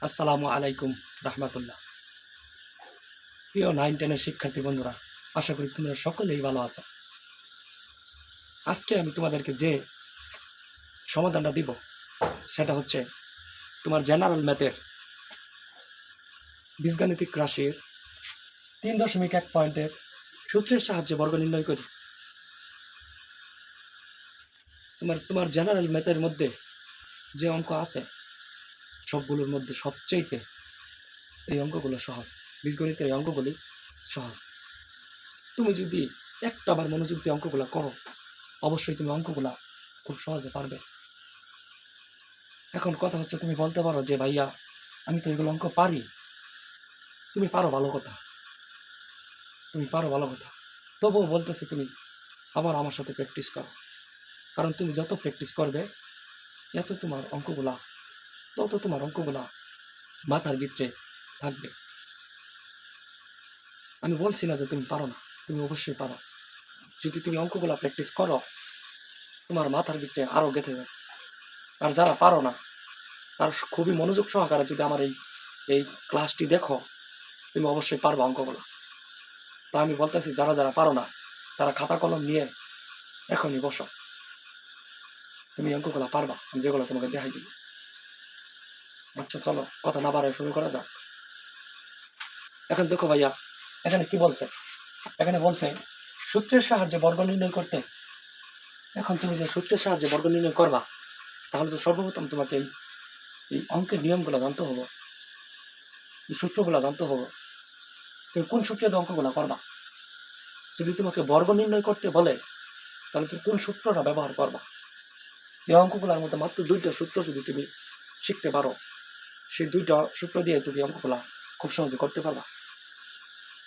আসসালামু আলাইকুম রহমতুল্লাহ। প্রিয় 9-10-এর শিক্ষার্থী বন্ধুরা, আশা করি তোমরা সকলেই ভালো আছো। আজকে আমি তোমাদেরকে যে সমাধানটা দিব সেটা হচ্ছে তোমার জেনারেল ম্যাথের বীজগাণিতিক রাশির 3.1 পয়েন্টের সূত্রের সাহায্যে বর্গ নির্ণয় করি। তোমার জেনারেল ম্যাথের মধ্যে যে অঙ্ক আছে সবগুলোর মধ্যে সবচেয়ে এই অঙ্কগুলো সহজ। বীজগণিতের এই অঙ্কগুলি সহজ। তুমি যদি একটাবার মনোযোগ দিয়ে অঙ্কগুলো করো, অবশ্যই তুমি অঙ্কগুলা খুব সহজে পারবে। এখন কথা হচ্ছে, তুমি বলতে পারো যে ভাইয়া আমি তো এগুলো অঙ্ক পারি। তুমি পারো, ভালো কথা, তুমি পারো, ভালো কথা। তবুও বলতেছি তুমি আবার আমার সাথে প্র্যাকটিস করো, কারণ তুমি যত প্র্যাকটিস করবে তত তোমার অঙ্কগুলা মাথার ভিতরে থাকবে। আমি বলছি না যে তুমি পারো না, তুমি অবশ্যই পারো। যদি তুমি অঙ্কগুলা প্র্যাকটিস করো, তোমার মাথার ভিতরে আরো গেঁথে যাবে। আর যারা পারো না, তার খুবই মনোযোগ সহকারে যদি আমার এই ক্লাসটি দেখো, তুমি অবশ্যই পারবা অঙ্কগুলা। তা আমি বলতেছি, যারা যারা পারো না তারা খাতা কলম নিয়ে এখনই বসো, তুমি অঙ্কগুলা পারবা, আমি যেগুলো তোমাকে দেখাই দিই। আচ্ছা চলো, কথা না বাড়ায় শুরু করা যাক। এখন দেখো ভাইয়া, এখানে কি বলছে? এখানে বলছে সূত্রের সাহায্যে বর্গ নির্ণয় করতে। এখন তুমি যে সূত্রের সাহায্যে বর্গ নির্ণয় করবা, তাহলে তো সর্বপ্রথম তোমাকে এই অঙ্কের নিয়মগুলো জানতে হবে, এই সূত্রগুলো জানতে হবে। তুমি কোন সূত্রে দিয়ে অঙ্কগুলো করবা? যদি তোমাকে বর্গ নির্ণয় করতে বলে, তাহলে তুমি কোন সূত্রটা ব্যবহার করবা? এই অঙ্কগুলোর মধ্যে মাত্র 2টা সূত্র যদি তুমি শিখতে পারো, সেই 2টা সূত্র দিয়ে তুমি অঙ্কগুলা খুব সহজে করতে পারবা।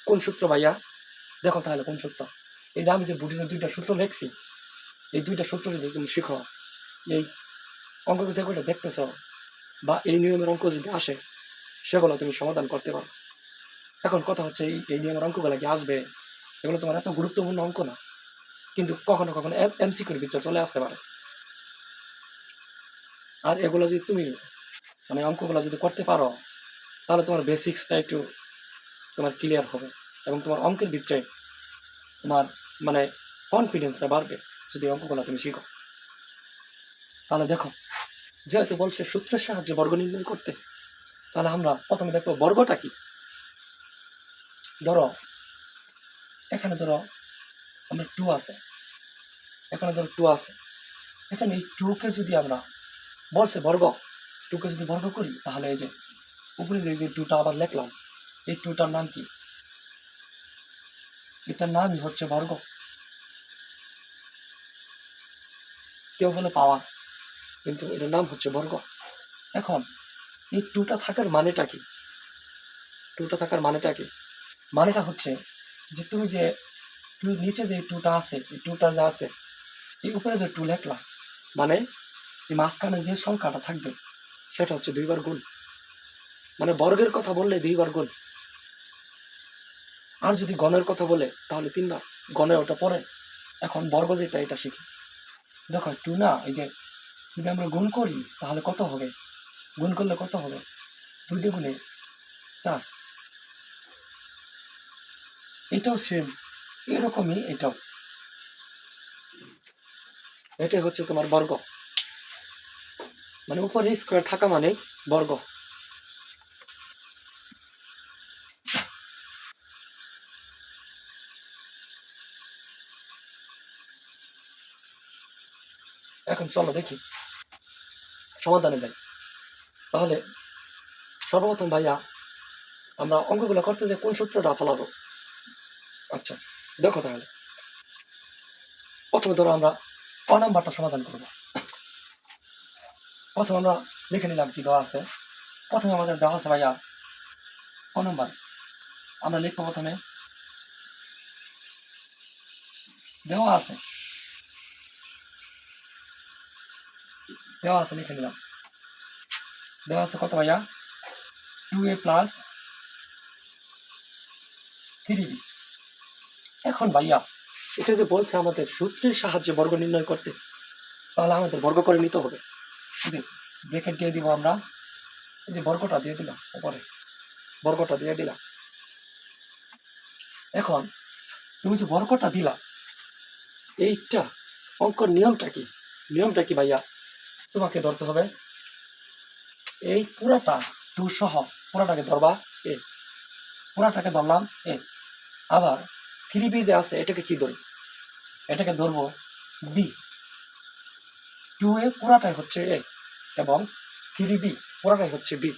কোন সূত্র ভাইয়া? দেখো তাহলে কোন সূত্র। এই যে আমি যে বুটিতে 2টা সূত্র লিখছি, এই 2টা সূত্র যদি তুমি শিখো, এই অঙ্ক যেগুলো দেখতেছ বা এই নিয়মের অঙ্ক যদি আসে, সেগুলো তুমি সমাধান করতে পারো। এখন কথা হচ্ছে, এই নিয়মের অঙ্কগুলো কি আসবে? এগুলো তোমার এত গুরুত্বপূর্ণ অঙ্ক না, কিন্তু কখনো কখনো এমসিকিউর ভিতরে চলে আসতে পারে। আর এগুলো যদি তুমি অঙ্কগুলো যদি করতে পারো, তাহলে তোমার বেসিক্সটা একটু তোমার ক্লিয়ার হবে এবং তোমার অঙ্কের ভিতরে তোমার কনফিডেন্সটা বাড়বে যদি অঙ্কগুলো তুমি শিখো। তাহলে দেখো, যেহেতু বলছে সূত্রের সাহায্যে বর্গ নির্ণয় করতে, তাহলে আমরা প্রথমে দেখবো বর্গটা কি। ধরো এখানে ধরো আমরা 2 আছে, এখানে ধরো 2 আছে। এখানে এই 2কে যদি আমরা বলছে বর্গ, 2কে যদি বর্গ করি, তাহলে এই যে উপরে যে 2টা আবার লিখলাম, এই 2টার নাম কি? এটার নামই হচ্ছে বর্গ। কেউ বলে পাওয়ার, কিন্তু এটার নাম হচ্ছে বর্গ। এখন এই 2টা থাকার মানেটা কি? 2টা থাকার মানেটা কি? মানেটা হচ্ছে যে তুমি নিচে যে 2টা আছে, এই 2টা যা আছে, এই উপরে যে 2 লেখলা, মানে এই মাঝখানে যে সংখ্যাটা থাকবে সেটা হচ্ছে 2 বার গুণ। মানে বর্গের কথা বললে 2 বার গুণ। আর যদি গণের কথা বলে তাহলে 3 বার। গণে ওটা পরে, এখন বর্গ যেটা এটা শিখি। দেখো 2 না, এই যে যদি আমরা গুণ করি তাহলে কত হবে? গুণ করলে কত হবে? 2 দ্বিগুণে 4। এটাও সেম, এরকমই এটাও। এটাই হচ্ছে তোমার বর্গ, মানে উপরে স্কোয়ার থাকা মানে বর্গ। এখন চলো দেখি সমাধানে যাই। তাহলে সর্বপ্রথম ভাইয়া আমরা অঙ্কগুলো করতে যে কোন সূত্রটা ফলাবো। আচ্ছা দেখো, তাহলে প্রথমে ধরো আমরা ক নাম্বারটা সমাধান করব। প্রথমে আমরা লিখে নিলাম কি দেওয়া আছে। প্রথমে আমাদের দেওয়া আছে ভাইয়া ক নাম্বার। আমরা লিখবো প্রথমে দেওয়া আছে লিখে নিলাম। দেওয়া আছে কত ভাইয়া? 2a + 3b। এখন ভাইয়া এটা যে বলছে আমাদের সূত্রের সাহায্যে বর্গ নির্ণয় করতে, তাহলে আমাদের বর্গ করে নিতে হবে। ব্রেকেট দিয়ে দিব আমরা, এই যে বর্গটা দিয়ে দিলাম, উপরে বর্গটা দিয়ে দিলাম। এখন তুমি যে বর্গটা দিলা, এইটা অঙ্কর নিয়মটা কি? নিয়মটা কি ভাইয়া? তোমাকে ধরতে হবে এই পুরাটা 2 সহ পুরাটাকে ধরবা এ, পুরাটাকে ধরলাম এ। আবার 3b যে আছে এটাকে কি ধরবো? এটাকে ধরবো বি। 2a পুরাটাই হচ্ছে এ এবং 3b পুরাটাই হচ্ছে বি।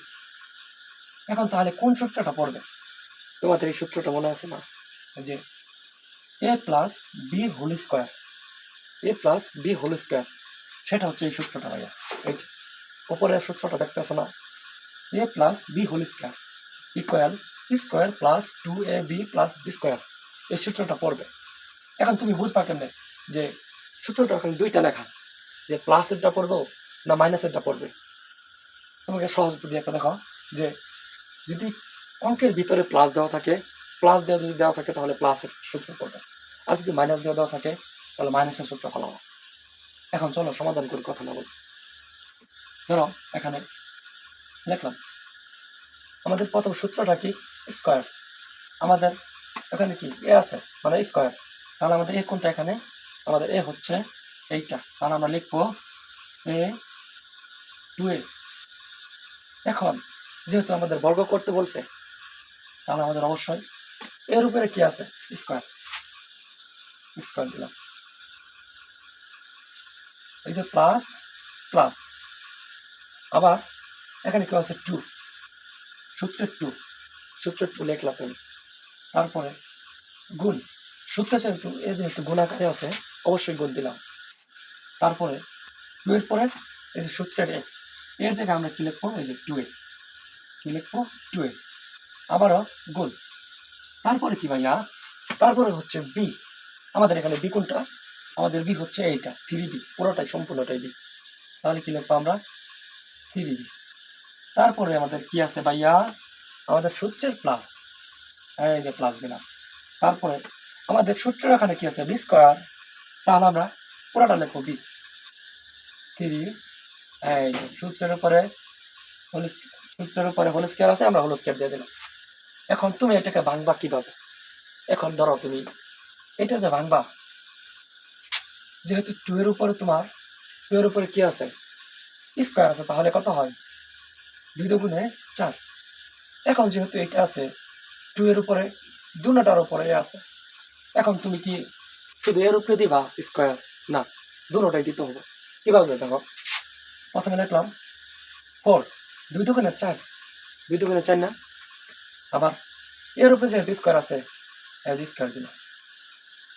এখন তাহলে কোন সূত্রটা পড়বে? তোমাদের এই সূত্রটা মনে আছে না, যে এ প্লাস বি হোল স্কোয়ার, এ প্লাস বি হোল স্কোয়ার, সেটা হচ্ছে এই সূত্রটা ভাইয়া। এই যে উপরের সূত্রটা দেখতেছো না, A plus B whole square equal square plus 2ab plus B square, এই সূত্রটা পড়বে। এখন তুমি বুঝবা কেমনে যে সূত্রটা এখন দুইটা লেখা, যে প্লাসেরটা পড়বো না মাইনাসেরটা পড়বে? তোমাকে সহজ বুদ্ধি একটা দেখো, যে যদি অঙ্কের ভিতরে প্লাস দেওয়া থাকে, প্লাস দেওয়া যদি দেওয়া থাকে তাহলে প্লাসের সূত্র পড়বে, আর যদি মাইনাস দেওয়া থাকে তাহলে মাইনাসের সূত্র ফলাবো। এখন চলো সমাধান করি, কথা না বলি। ধরো এখানে লিখলাম আমাদের প্রথম সূত্রটা কি? স্কোয়ার। আমাদের এখানে কি এ আছে, মানে স্কোয়ার। তাহলে আমাদের এ কোনটা? এখানে আমাদের এ হচ্ছে এইটা, তাহলে আমরা লিখবো এ 2a। এখন যেহেতু আমাদের বর্গ করতে বলছে, তাহলে আমাদের অবশ্যই এর উপরে কি আছে? স্কোয়ার, স্কোয়ার দিলাম। এই যে প্লাস প্লাস, আবার এখানে কি আছে? 2, সূত্রের 2, সূত্রের 2 লিখলাম তুমি। তারপরে গুণ, সূত্র যেহেতু এ যেহেতু গুণ আকারে আছে অবশ্যই গুণ দিলাম। তারপরে 2 এর পরে এই যে সূত্রের এ, এর জায়গায় আমরা কি লিখবো? এই যে 2a, কি লিখবো? 2a। আবারও গুণ। তারপরে কি ভাইয়া? তারপরে হচ্ছে বি। আমাদের এখানে বি কোনটা? আমাদের বি হচ্ছে এইটা 3b, পুরোটাই সম্পূর্ণটাই বি। তাহলে কি লিখবো আমরা? 3b। তারপরে আমাদের কি আছে ভাইয়া? আমাদের সূত্রের প্লাস, এই যে প্লাস দিলাম। তারপরে আমাদের সূত্রের এখানে কি আছে? বি স্কোয়ার, তাহলে আমরা পুরোটা লিখবো বি 3। এই যে সূত্রের উপরে সূত্রের উপরে হোল স্কোয়ার আছে, আমরা হোল স্কোয়ার দিয়ে দিলাম। এখন তুমি এটাকে ভাঙবা কিভাবে? এখন ধরো তুমি এটা যে ভাঙবা, যেহেতু 2 এর উপরে তোমার 2 এর উপরে কি আছে? স্কোয়ার আছে, তাহলে কত হয়? 2 দুগুণে 4। এখন যেহেতু এটা আছে 2 এর উপরে, দুটার উপরে আছে, এখন তুমি কি শুধু এর উপরে দিবা স্কোয়ার? না, দুটোটাই দিতে হবে। কিভাবে দেখো, প্রথমে লিখলাম 4, 2 দুগুণে 4, 2 দুগুণে 4 না? আবার এর উপরে যেহেতু স্কোয়ার আছে, এজ স্কোয়ার দিলাম,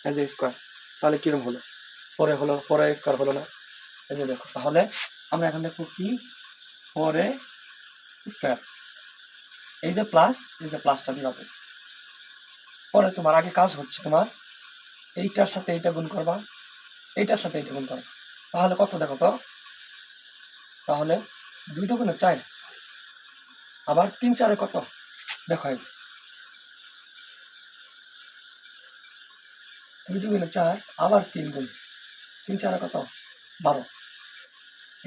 এজ এ স্কোয়ার। তাহলে কিরম হলো? 4 হলো, 4 স্কোয়ার হলো না? এই যে দেখো, তাহলে আমরা এখন দেখবো কি 4a স্কোয়ার। এই যে প্লাস, এই যে প্লাসটা দিবা তুমি। পরে তোমার আগে কাজ হচ্ছে তোমার এইটার সাথে এইটা গুণ করবা, এইটার সাথে এইটা গুণ করবা, তাহলে কত দেখো তো? তাহলে 2 দুগুণে 4, আবার 3 4 কত দেখো, 2 দুগুণে 4, আবার 3 গুণ 3 4 কত? 12।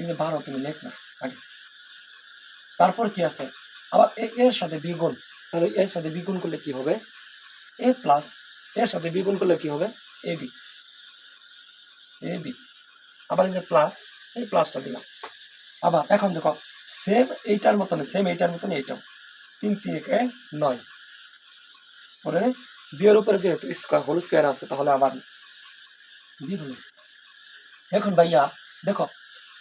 এই যে 12 তুমি লিখলা আগে। তারপর কি আছে? আবার এর সাথে দ্বিগুণ, তাহলে এর সাথে দ্বিগুণ করলে কি হবে? এ প্লাস, এর সাথে দ্বিগুণ করলে কি হবে? AB, AB. আবার এই যে প্লাস, এই প্লাসটা দিলাম। আবার এখন দেখো সেম এইটার মতন, সেম এইটার মতন এইটাও 3 3 এ 9। পরে বিয়ের উপরে যেহেতু স্কোয়ার হোল স্কোয়ার আছে, তাহলে আবার বি হোল স্কোয়ার। এখন ভাইয়া দেখো,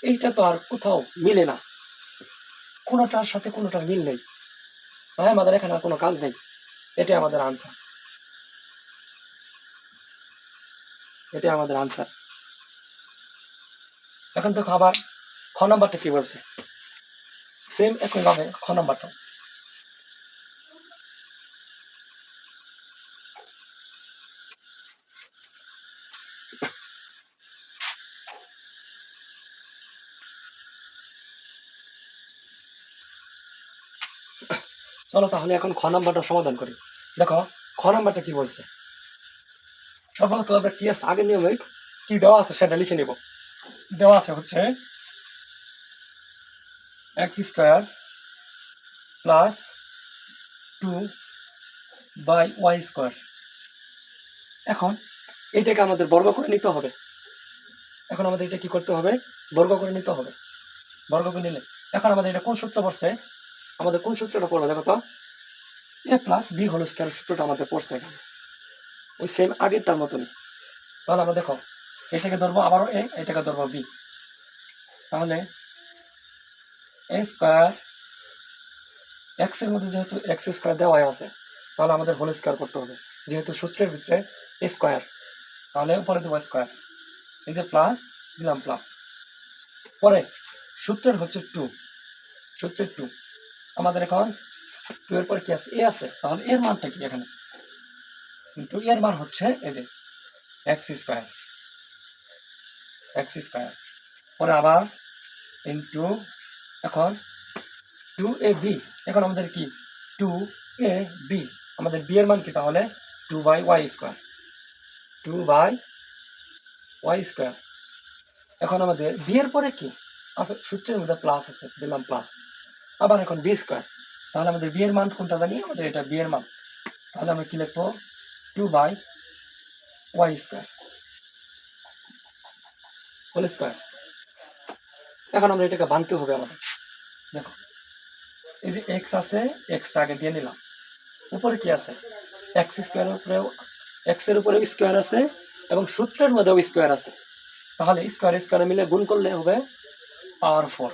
এইটা তো আর কোথাও মিলে না, কোনোটার সাথে কোনোটার মিল নেই, তাই আমাদের এখানে আর কোনো কাজ নেই। এটাই আমাদের আনসার, এটাই আমাদের আনসার। এখন দেখো আবার খ নাম্বারটা কি বলছে, সেম একই ভাবে খ নাম্বারটা। চলো তাহলে এখন খ নাম্বারটা সমাধান করি। দেখো খ নাম্বারটা কি বলছে, সর্বপ্রথম আমরা কি আছে আগের নিয়মে কি দেওয়া আছে সেটা লিখে নিব। দেওয়া আছে হচ্ছে এক্স স্কোয়ার প্লাস 2/y²। এখন এইটাকে আমাদের বর্গ করে নিতে হবে। এখন আমাদের এটা কি করতে হবে? বর্গ করে নিতে হবে। বর্গ করে নিলে এখন আমাদের এটা কোন সূত্র পড়ছে? আমাদের কোন সূত্রটা পড়বে দেখো তো? a+b² সূত্রটা আমাদের পড়ছে এখানে, ওই সেম আগেরটার মতনই। তাহলে আমরা দেখো, এটাকে ধরবো আবারও a, এটাকে ধরবো b। তাহলে a², x এর মধ্যে যেহেতু x² দেওয়া আছে, তাহলে আমাদের হোল স্কয়ার করতে হবে, যেহেতু সূত্রের ভিতরে স্কয়ার, তাহলে উপরে দেবো স্কয়ার। এই যে প্লাস দিলাম প্লাস, পরে সূত্রের হচ্ছে 2, সূত্রের 2 আমাদের এখন 2 এর পরে কি আছে? a আছে, তাহলে এর মানটা কি এখানে? কিন্তু এর মান হচ্ছে এই যে x², পরে আবার ইনটু, এখন 2ab, এখন আমাদের কি 2ab, আমাদের b এর মান কি তাহলে 2/y², 2/y²। এখন আমাদের b এর পরে কি আছে? সূত্রের মধ্যে প্লাস আছে, দিলাম প্লাস, আবার এখন b², তাহলে আমাদের b এর মান কোনটা জানি? আমাদের এটা b এর মান, তাহলে আমরা কি লিখবো? 2/y² whole square. এখন আমরা এটাকে ভাঙতে হবে আমাদের। দেখো, এই যে x আছে, xটা আগে দিয়ে নিলাম, উপরে কি আছে? x² এর উপরেও, x এর উপরেও স্কয়ার আছে এবং সূত্রের মধ্যেও স্কয়ার আছে, তাহলে স্কয়ার স্কয়ার মিলে গুণ করলে হবে পাওয়ার 4,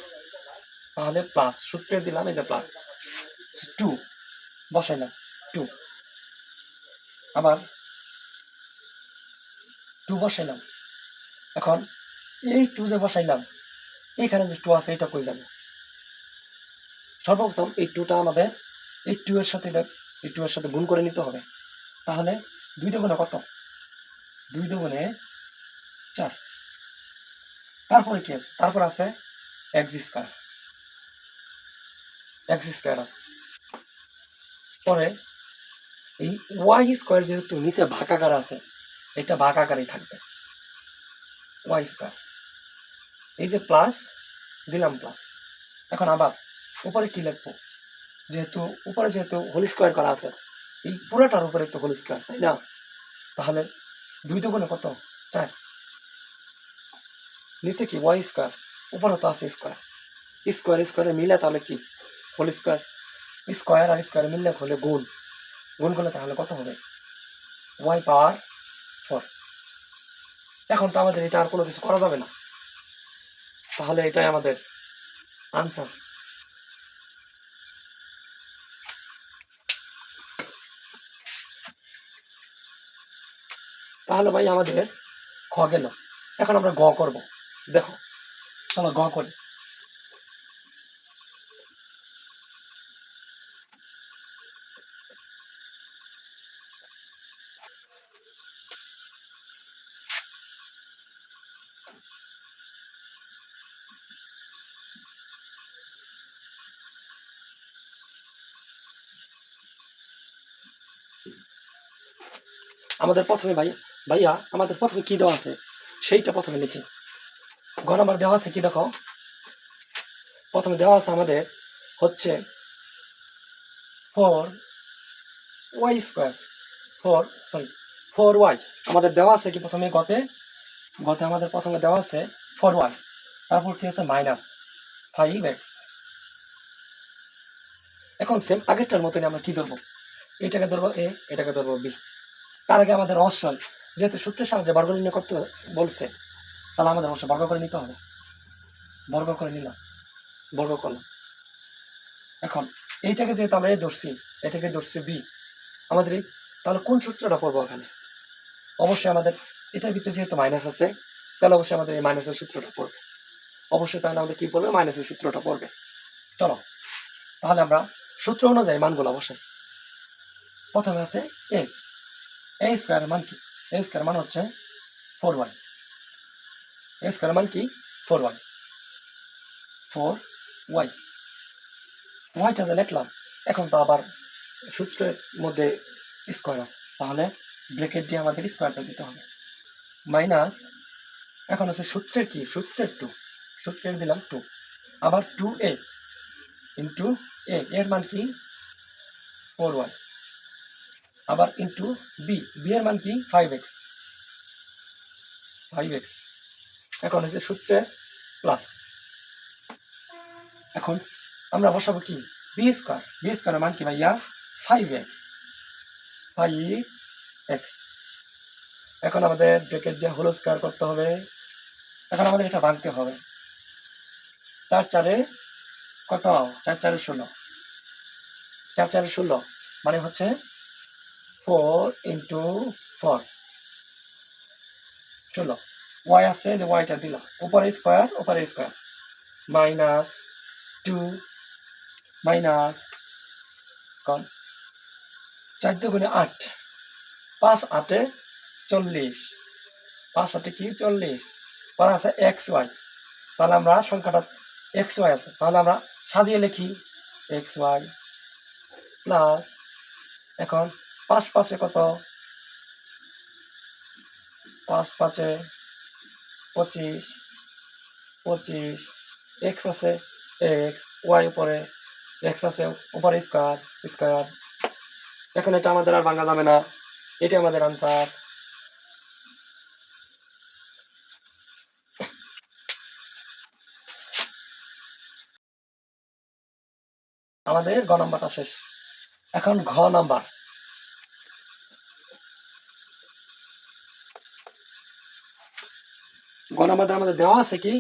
তাহলে প্লাস, সূত্রে দিলাম এই যে প্লাস 2 বসাইলাম, 2 আবার 2 বসাইলাম। এখন এই 2 যে বসাইলাম, এখানে যে 2 আছে এটা কই যাবে? সর্বপ্রথম এই 2টা আমাদের এই 2 এর সাথে এই 2 এর সাথে গুণ করে নিতে হবে, তাহলে 2 দুগুণে কত? 2 দুগুণে 4। তারপরে কি আছে? তারপর আছে x² আছে। পরে এই y² যেহেতু নিচে ভাগাকার আছে, এটা ভাগাকারই থাকবে, y²। এই যে প্লাস দিলাম প্লাস, এখন আবার উপরে কি লিখবো? যেহেতু উপরে যেহেতু হোল স্কয়ার করা আছে, এই পুরোটার উপরে তো হোল স্কয়ার, তাই না? তাহলে 2 দুগুণে কত? 4। নিচে কি y², উপরে তো আছে স্কয়ার, স্কয়ার স্কয়ারে মিলে তাহলে কি হোল স্কয়ার, স্কয়ার আর স্কয়ার মিললে হলে গুণ, গুণ করলে তাহলে কত হবে? y⁴। এখন তো আমাদের এটা আর কোনো কিছু করা যাবে না, তাহলে এটাই আমাদের আনসার। তাহলে ভাই আমাদের খ গেল, এখন আমরা গ করব। দেখো, চলো গ করি। আমাদের প্রথমে ভাইয়া আমাদের প্রথমে কি দেওয়া আছে সেইটা প্রথমে লিখি। গ নাম্বার দেওয়া আছে কি দেখো, প্রথমে দেওয়া আছে আমাদের হচ্ছে 4y², 4y আমাদের দেওয়া আছে কি প্রথমে গতে আমাদের প্রথমে দেওয়া আছে 4y, তারপর কি আছে -5x। এখন সেম আগেরটার মতনই আমরা কি ধরবো? এটাকে ধরবো a, এটাকে ধরবো b। তার আগে আমাদের অবশ্যই, যেহেতু সূত্রের সাহায্যে বর্গ নির্ণয় করতে বলছে, তাহলে আমাদের অবশ্যই বর্গ করে নিতে হবে। বর্গ করে নিলাম, বর্গ করলাম। এখন এইটাকে যেহেতু আমরা এ ধরছি, এটাকে ধরছি বি, আমাদের এই তাহলে কোন সূত্রটা পড়বো এখানে? অবশ্যই আমাদের এটার ভিতরে যেহেতু মাইনাস আছে, তাহলে অবশ্যই আমাদের এই মাইনাসের সূত্রটা পড়বে। অবশ্যই তাহলে আমাদের কি পড়বে? মাইনাসের সূত্রটা পড়বে। চলো তাহলে আমরা সূত্র অনুযায়ী মানগুলো অবশ্যই। প্রথমে আছে a স্কয়ারের মান কি? a স্কয়ার মান হচ্ছে 4y, a স্কয়ার মান কি? 4y, ওয়াইটা যে লিখলাম, এখন তো আবার সূত্রের মধ্যে স্কয়ার আছে, তাহলে ব্র্যাকেট দিয়ে আমাদের স্কয়ারটা দিতে হবে। মাইনাস, এখন আছে সূত্রের কি? সূত্রের 2, সূত্রের দিলাম 2, আবার 2a ইন্টু এর মান কি 4y, আবার ইন্টু বি এর মান কি 5x, এখন হচ্ছে সূত্রের প্লাস। এখন আমরা বসাবো কি বি স্কোয়ারের মান কি ভাইয়া 5x। এখন আমাদের ব্র্যাকেট দিয়ে হোল স্কোয়ার করতে হবে। এখন আমাদের এটা ভাঙতে হবে। 4 4 কত, 4 4 16, 4 4 16 মানে হচ্ছে 4 ইন্টু 4 16। ওয়াই আছে যে ওয়াইটা দিলাম, উপরে স্কোয়ার মাইনাস 2 মাইনাস 4 দুগুণে 8, 5 8 40, 5 8 কি 40, পরে আছে এক্স ওয়াই। তাহলে আমরা সংখ্যাটা এক্স ওয়াই আছে, তাহলে আমরা সাজিয়ে লিখি এক্স ওয়াই প্লাস, এখন 5 5 কত, 5 5 25, এক্স আছে এক্স, ওয়াই উপরে এক্স আছে উপরে স্কোয়ার। এখন এটা আমাদের আর ভাঙা যাবে না, এটা আমাদের আনসার। আমাদের গ নাম্বারটা শেষ। এখন ঘ নাম্বার। গ নাম্বার আমাদের দেওয়া আছে কি,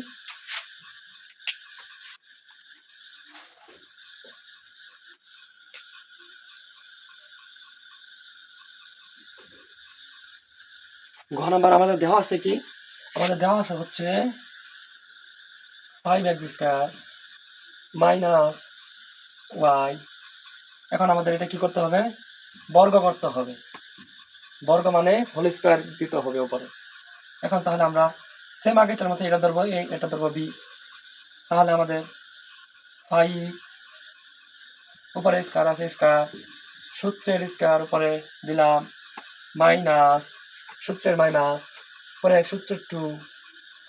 ঘ নাম্বার আমাদের দেওয়া আছে কি, আমাদের দেওয়া আছে হচ্ছে 5x স্কোয়ার মাইনাস ওয়াই। এখন আমাদের এটা কি করতে হবে, বর্গ করতে হবে। বর্গ মানে হোল স্কোয়ার দিতে হবে উপরে। এখন তাহলে আমরা সেম আগেটার মতো এটা ধরবো এ, এটা ধরবো বি। তাহলে আমাদের 5 উপরে স্কোয়ার আছে স্কোয়ার, সূত্রের স্কোয়ার উপরে দিলাম মাইনাস সূত্রের মাইনাস, পরে সূত্রের 2,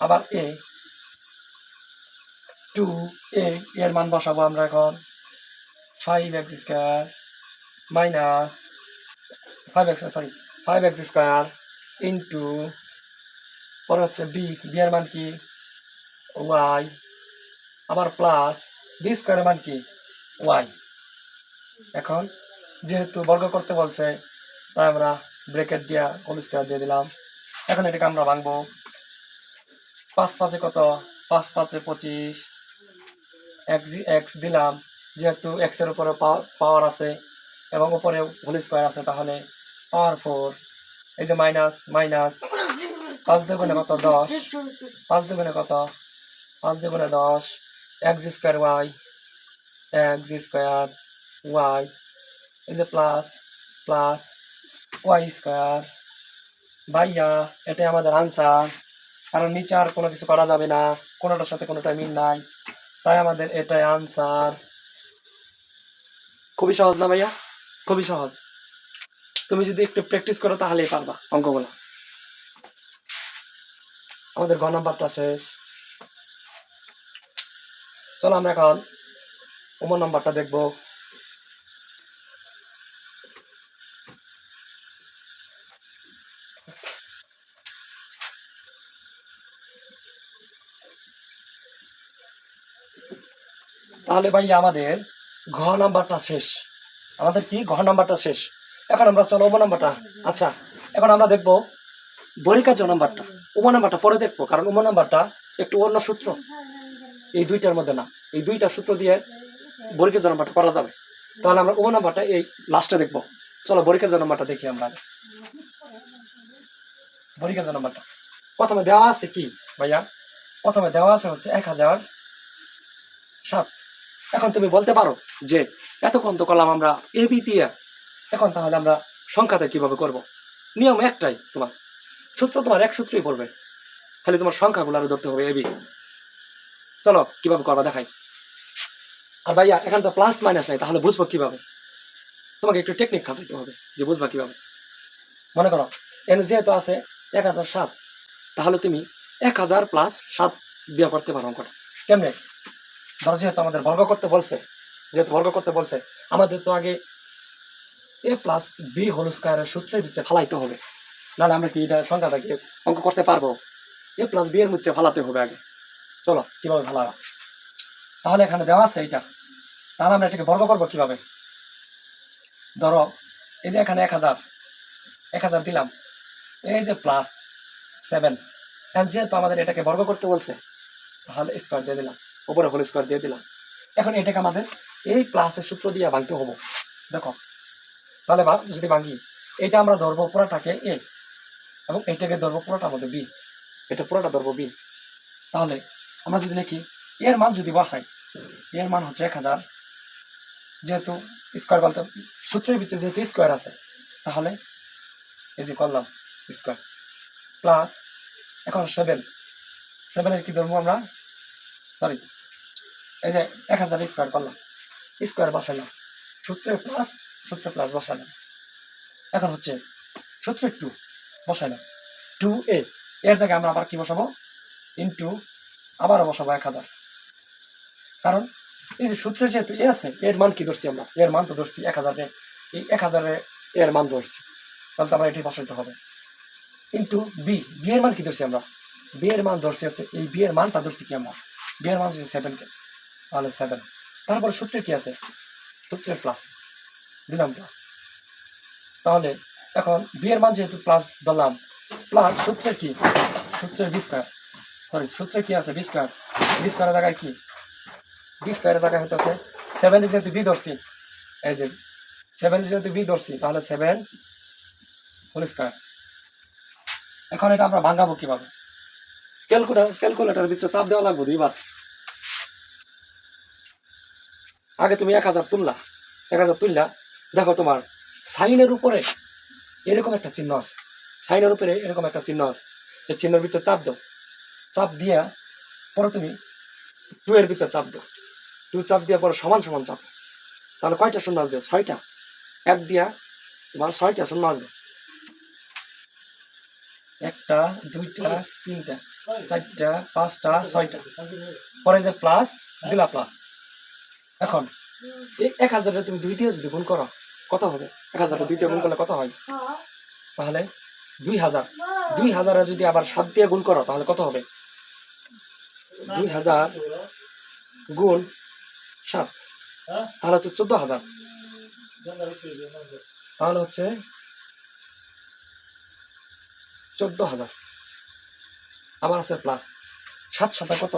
আবার এ 2 এর মান বসাবো আমরা এখন 5x square minus 5x square into, পরে হচ্ছে বি এর মান কি ওয়াই, আবার প্লাস বি স্কোয়ারের মান কি ওয়াই। এখন যেহেতু বর্গ করতে বলছে তাই আমরা ব্র্যাকেট দিয়া হোল স্কোয়ার দিয়ে দিলাম। এখন এটাকে আমরা ভাঙবো। 5 5 কত, 5 5 25, এক্স দিলাম, যেহেতু এক্স এর উপরে পাওয়ার আছে এবং উপরে হোল স্কোয়ার আছে, তাহলে পাওয়ার 4, এই যে মাইনাস 5 দুগুণে কত 10, 5 দুগুণে কত, 5 দুগুণে 10, এক্স স্কোয়ার ওয়াই, এই যে প্লাস ওয়াই স্কোয়ার। ভাইয়া এটাই আমাদের আনসার, কারণ নিচে আর কোনো কিছু করা যাবে না, কোনোটার সাথে কোনোটা মিল নাই, তাই আমাদের এটাই আনসার। খুবই সহজ না ভাইয়া, খুবই সহজ। তুমি যদি একটু প্র্যাকটিস করো তাহলেই পারবা অঙ্কগুলো। আমাদের গ নাম্বারটা শেষ। চলো আমরা এখন উম নাম্বারটা দেখবো। তাহলে ভাইয়া আমাদের ঘ নাম্বারটা শেষ। আমাদের কি ঘ নাম্বারটা শেষ। এখন আমরা চলো উম নাম্বারটা, আচ্ছা এখন আমরা দেখবো বরিকাজ নাম্বারটা। উম নাম্বারটা পরে দেখবো, কারণ উম নাম্বারটা একটু অন্য সূত্র, এই দুইটার মধ্যে না, এই দুইটা সূত্র দিয়ে বরিকাজ নাম্বারটা করা যাবে। তাহলে আমরা উম নাম্বারটা এই লাস্টে দেখবো। চলো বরিকাজ নাম্বারটা দেখি আমরা। বরিকাজ নাম্বারটা প্রথমে দেওয়া আছে কি ভাইয়া, প্রথমে দেওয়া আছে হচ্ছে 1007। এখন তুমি বলতে পারো যে এতক্ষণ তো করলাম আমরা এ বি দিয়ে, এখন তাহলে আমরা সংখ্যাতে কিভাবে করব। নিয়ম একটাই, তোমার সূত্র তোমার এক সূত্রই পড়বে, খালি তোমার সংখ্যাগুলো আরো ধরতে হবে এবি। চলো কিভাবে করবা দেখাই। আর ভাইয়া এখানে তো প্লাস মাইনাস নাই, তাহলে বুঝবো কিভাবে, তোমাকে একটু টেকনিক খাটাইতে হবে যে বুঝবা কিভাবে। মনে করো এর যেহেতু আছে 1007, তাহলে তুমি 1000 প্লাস 7 দিয়ে করতে পারো অঙ্কটা। কেমনে, ধরো যেহেতু আমাদের বর্গ করতে বলছে, যেহেতু বর্গ করতে বলছে, আমাদের তো আগে এ প্লাস বি হোল স্কোয়ারের সূত্রের ভিতরে ফালাইতে হবে, নাহলে আমরা কি এটা সংখ্যাটাকে অঙ্ক করতে পারবো? এ প্লাস বি এর ভিতরে ফালাতে হবে আগে। চলো কিভাবে ফালাবা, তাহলে এখানে দেওয়া আছে এইটা, তাহলে আমরা এটাকে বর্গ করবো কিভাবে? ধরো এই যে এখানে 1000 দিলাম, এই যে প্লাস 7, যেহেতু আমাদের এটাকে বর্গ করতে বলছে তাহলে স্কোয়ার দিয়ে দিলাম, উপরে হোল স্কোয়ার দিয়ে দিলাম। এখন এটাকে আমাদের এই প্লাসের সূত্র দিয়ে ভাঙতে হবো। দেখো তাহলে যদি ভাঙি, এটা আমরা ধরবো পুরোটাকে এ, এবং এইটাকে ধরবো পুরোটা আমাদের বি, এটা পুরোটা ধরবো বি। তাহলে আমরা যদি লিখি এর মান যদি বসাই, এর মান হচ্ছে 1000, যেহেতু স্কোয়ার বলতে সূত্রের ভিতরে যেহেতু স্কোয়ার আছে, তাহলে এই যে করলাম স্কোয়ার প্লাস, এখন 7 কি ধরবো আমরা, সরি এই যে 1000 স্কোয়ার করলাম, স্কোয়ার বসালাম, সূত্রের প্লাস বসালাম। এখন হচ্ছে সূত্রের 2 বসালাম, 2a, এর জায়গায় আমরা আবার কি বসাবো, ইন্টু আবারও বসাবো 1000, কারণ এই যে সূত্রে যেহেতু এ আছে, এর মান কি ধরছি আমরা, এর মান তো ধরছি 1000, এই 1000 এর মান ধরছি, তাহলে তো আমরা এটি বসাইতে হবে। ইন্টু বি এর মান কি ধরছি আমরা, বি এর মান ধরছি হচ্ছে এই বি এর মানটা ধরছি কি আমরা, বি এর মান হচ্ছে 7 কে, তাহলে 7। তারপরে সূত্রে কি আছে, সূত্রের প্লাস দিলাম প্লাস, তাহলে এখন বি এর মান যেহেতু প্লাস ধরলাম, প্লাস সূত্রের কি, সূত্রের বি স্কোয়ার, সরি সূত্রে কি আছে বি স্কোয়ারের জায়গায় কি, বি স্কোয়ারের জায়গায় হইতেছে 7 যেহেতু বি ধরছি, এই যে 7 যেহেতু বি ধরছি, তাহলে 7 হোল স্কোয়ার। এখন এটা আমরা ভাঙাবো কিভাবে, ক্যালকুলেটার ভিতরে চাপ দেওয়া লাগবে 2বার। আগে তুমি 1000 তুললা, 1000 তুললা, দেখো তোমার সাইনের উপরে এরকম একটা চিহ্ন আছে, সাইনের উপরে এরকম একটা চিহ্ন আছে, এই চিহ্নের ভিতরে চাপ দাও, চাপ দিয়া পরে তুমি 2 এর ভিতরে চাপ দাও, 2 চাপ দিয়া পরে সমান সমান চাপ, তাহলে কয়টা শূন্য আসবে, 6টা, 1 দিয়া তোমার 6টা শূন্য আসবে, 1টা 2টা 3টা 4টা 5টা 6টা, পরে যে প্লাস দিলা প্লাস। এখন এই 1000 তুমি 2 দিয়ে যদি গুণ করো কত হবে, 1000 2 দিয়ে গুণ করলে কত হয়, তাহলে 2000, 2000 যদি আবার 7 দিয়ে গুণ করো তাহলে কত হবে, 2000 গুণ 7, তাহলে হচ্ছে 14000, তাহলে হচ্ছে 14000, আবার আছে প্লাস 7 সাথে কত,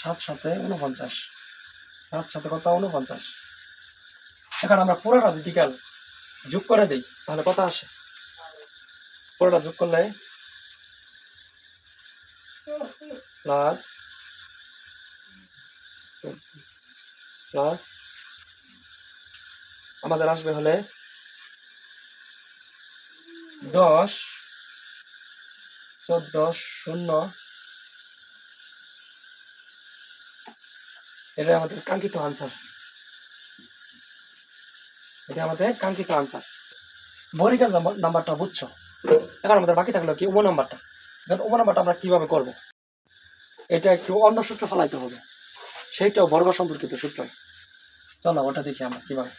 7 সাথে 49, 7 সাথে কত 49। এখন আমরা পুরোটা যদি কাল যোগ করে দিই তাহলে কত আসে, পুরোটা যোগ করলে প্লাস প্লাস আমাদের আসবে হলে 10 14 0, এটা আমাদের কাঙ্ক্ষিত আনসার, এটা আমাদের কাঙ্ক্ষিত আনসার। বরিকা নাম্বারটা বুঝছো, এখন আমাদের বাকি থাকলো কি উপ নাম্বারটা, এখন উপ নাম্বারটা আমরা কিভাবে করব, এটা একটু অন্য সূত্র ফেলাইতে হবে, সেইটাও বর্গ সম্পর্কিত সূত্র। চলো ওটা দেখি আমরা কিভাবে।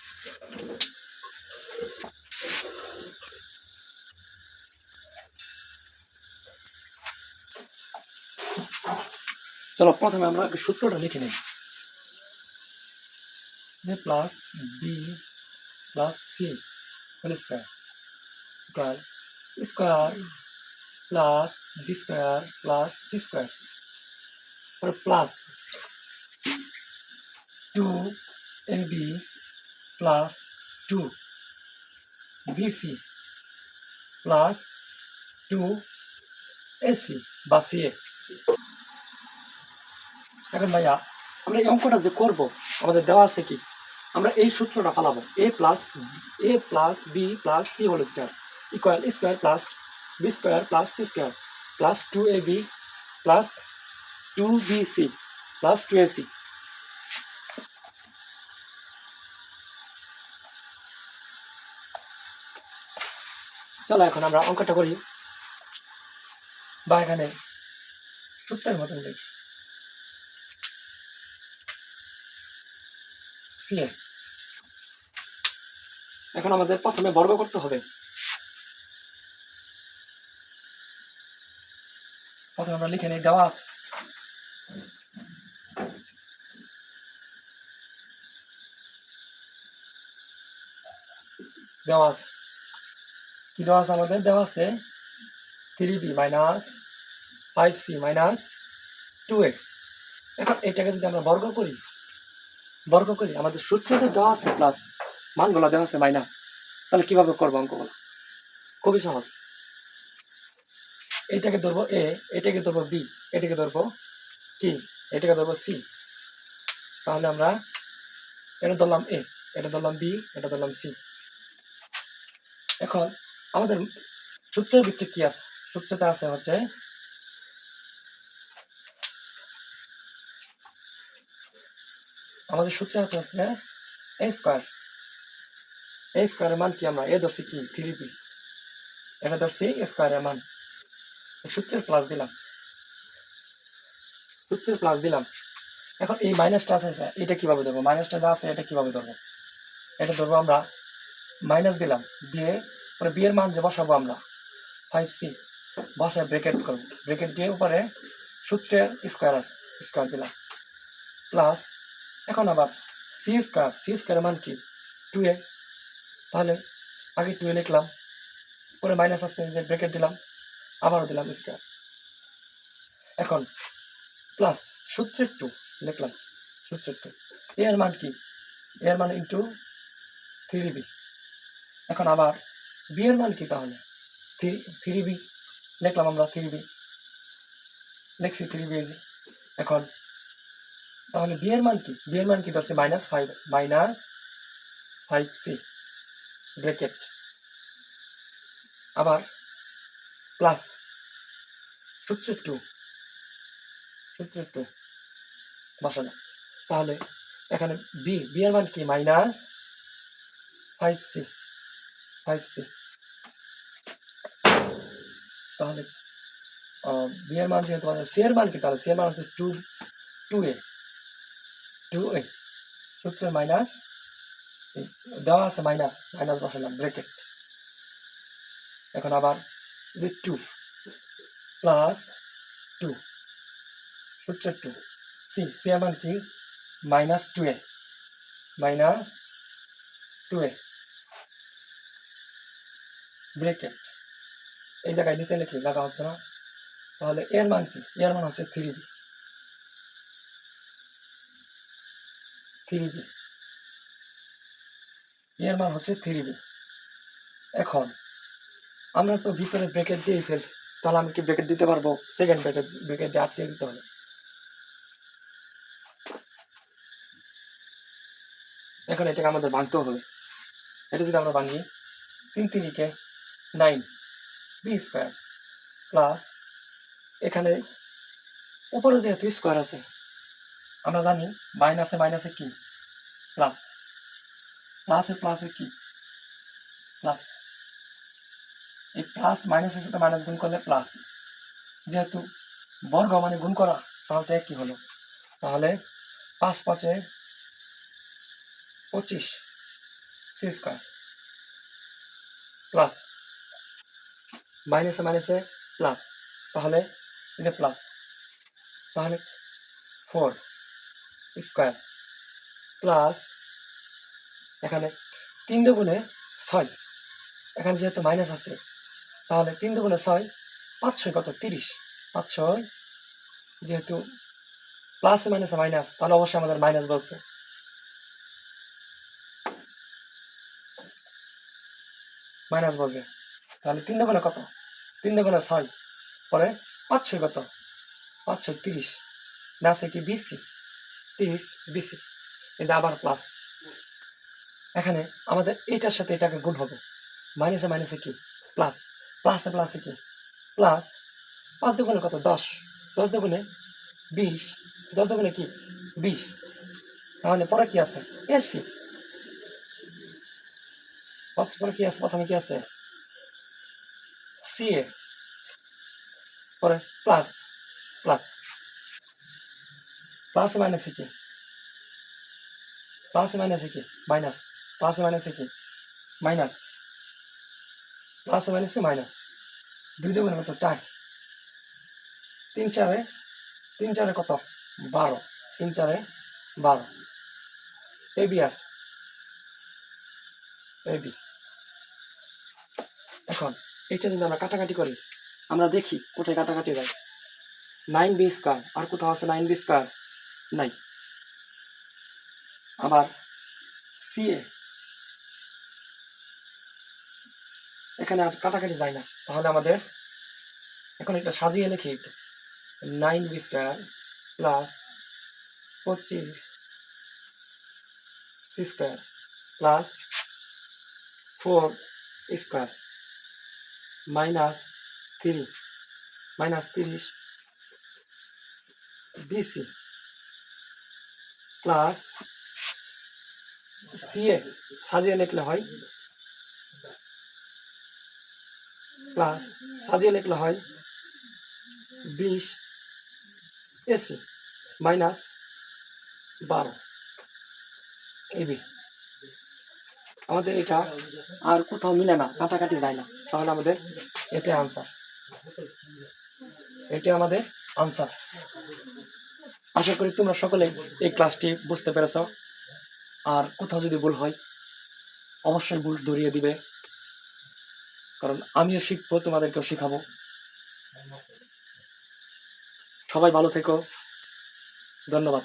চলো প্রথমে আমরা সূত্রটা লিখে নিই, plus B plus C whole square equal square plus B square plus C square, plus 2ab plus 2bc plus 2ac বা ca। এখন ভাইয়া আমরা এই অঙ্কটা যে করব আমাদের দেওয়া আছে কি, আমরা এই সূত্রটা ফালাবো, a plus B plus C whole square equal square plus B square plus C square plus 2ab plus 2bc plus 2ac। চলো এখন আমরা অঙ্কটা করি, বা এখানে সূত্রের মতন দেখি। সি এ। এখন আমাদের প্রথমে বর্গ করতে হবে। প্রথমে আমরা লিখে নিই, দেওয়া আছে দেওয়া আছে কি দেওয়া আছে আমাদের? দেওয়া আছে 3b minus 5c minus 2a। এখন এটাকে যদি আমরা বর্গ করি আমাদের সূত্রতে দেওয়া আছে প্লাস, মানগুলো দেওয়া আছে মাইনাস, তাহলে কিভাবে করবো অঙ্কগুলো? খুবই সহজ। এটাকে ধরবো এ, এটাকে ধরবো বি, এটাকে ধরবো কি, এটাকে ধরবো সি। তাহলে আমরা এটা ধরলাম এ, এটা ধরলাম বি, এটা ধরলাম সি। এখন আমাদের সূত্রের ভিতরে কি আছে? সূত্রতে আছে হচ্ছে আমাদের সূত্রে আছে হচ্ছে এ স্কোয়ার। এ স্কোয়ারের মান কি? আমরা এ ধরছি কি 3b, এটা ধরছি স্কোয়ারের মান। সূত্রের প্লাস দিলাম। এখন এই মাইনাসটা আছে, এটা কিভাবে ধরবো? মাইনাসটা যা আছে এটা কিভাবে ধরবো? এটা ধরবো আমরা মাইনাস দিলাম, দিয়ে পরে বি এর মান যে বসাবো আমরা 5c, বসায় ব্রেকেট করবো, ব্রেকেট দিয়ে উপরে সূত্রের স্কোয়ার আছে, স্কোয়ার দিলাম প্লাস। এখন আবার সি স্কোয়ারের মান কি 2a, তাহলে আগে 2a লিখলাম, পরে মাইনাস আছে যে ব্রেকেট দিলাম, আবারও দিলাম স্কোয়ার। এখন প্লাস সূত্রের 2 লিখলাম, সূত্রের 2 এর মান কি? এর মান ইন্টু 3b। এখন আবার বি এর মান কি? তাহলে 3b লিখলাম, আমরা 3b লিখছি 3b। এখন তাহলে বি এর মান কি? বি এর মান কি ধরছে -5c ব্রেকেট, আবার প্লাস সূত্রের 2 বসানো। তাহলে এখানে বি এর মান কি? -5c। তাহলে বি এর মান যেহেতু, সি এর মান কি? তাহলে সি এর মান হচ্ছে 2a। সূত্রের মাইনাস দেওয়া আছে, মাইনাস বসালাম ব্রেকেট। এখন আবার যে 2 প্লাস 2 সূত্রের 2 সি এর মান কি? -2a bracket. এই জায়গায় নিচে লিখি, জায়গা হচ্ছে না। তাহলে এর মান কি? এর মান হচ্ছে 3b। এর মান হচ্ছে 3b। এখন আমরা তো ভিতরে ব্রেকেট দিয়ে ফেলছি, তাহলে আমি কি ব্রেকেট দিতে পারবো? সেকেন্ড ব্রেকেট দিয়ে আটকে দিতে হবে। এখন এটাকে আমাদের ভাঙতে হবে। এটা যদি আমরা ভাঙি, 3 3 9 বি স্কোয়ার প্লাস, এখানে উপরে যেহেতু স্কোয়ার আছে, আমরা জানি মাইনাসে কি প্লাস, প্লাসে কি প্লাস। এই প্লাস মাইনাসের সাথে মাইনাস গুণ করলে প্লাস, যেহেতু বর্গ মানে গুণ করা, তাহলে কি হলো? তাহলে 5 5 25 সি স্কোয়ার প্লাস মাইনাসে প্লাস, তাহলে এই যে প্লাস, তাহলে 4 স্কোয়ার প্লাস, এখানে 3 দুগুণে 6, এখানে যেহেতু মাইনাস আছে, তাহলে 3 দুগুণে 6, 5 6 কত? 30। 5 6, যেহেতু প্লাসে মাইনাসে মাইনাস, তাহলে অবশ্যই আমাদের মাইনাস বসবে। তাহলে 3 দুগুণে কত? 3 দুগুণে 6, পরে 5 6 কত? 5 6 30, না আছে কি বিসি, 30 বিসি। এই যে আবার প্লাস, এখানে আমাদের এটার সাথে এটাকে গুণ হবে, মাইনাসে কি প্লাস, প্লাসে কি প্লাস। 5 দুগুণে কত? 10, 10 দুগুণে 20, 10 দুগুণে কি 20। তাহলে পরে কি আছে? এসি। পরে কি আছে? প্রথমে কি আছে? সি এ, পরে প্লাস মাইনাসে কি প্লাসে মাইনাসে কি মাইনাস, প্লাসে মাইনাসে কি মাইনাস, প্লাসে মাইনাসে মাইনাস, 2 দুগুণের কত 4, 3 4 3 4 কত 12, 3 4 12, এবি আছে এবি। এখন এটা যদি আমরা কাটাকাটি করি, আমরা দেখি কোথায় কাটাকাটি যায়। 9b স্কয়ার, আর কোথাও আছে 9b স্কয়ার নাই। আবার সিএ, এখানে আর কাটাকাটি যায় না, তাহলে আমাদের এখন এটা সাজিয়ে লিখি একটু। 9b square plus 25 C square plus 4 square minus 30 BC plus CA সাজিয়ে লিখলে হয়, প্লাস সাজিয়ে লিখলে হয় 20 এসি মাইনাস 12 এবি। আমাদের এটা আর কোথাও মিলে না, কাটাকাটি যায় না, তাহলে আমাদের এটা আনসার, এটা আমাদের আনসার। আশা করি তোমরা সকলে এই ক্লাসটি বুঝতে পেরেছ। আর কোথাও যদি ভুল হয় অবশ্যই ভুল ধরিয়ে দিবে, কারণ আমিও শিখবো, তোমাদেরকেও শিখাবো। সবাই ভালো থেকো, ধন্যবাদ।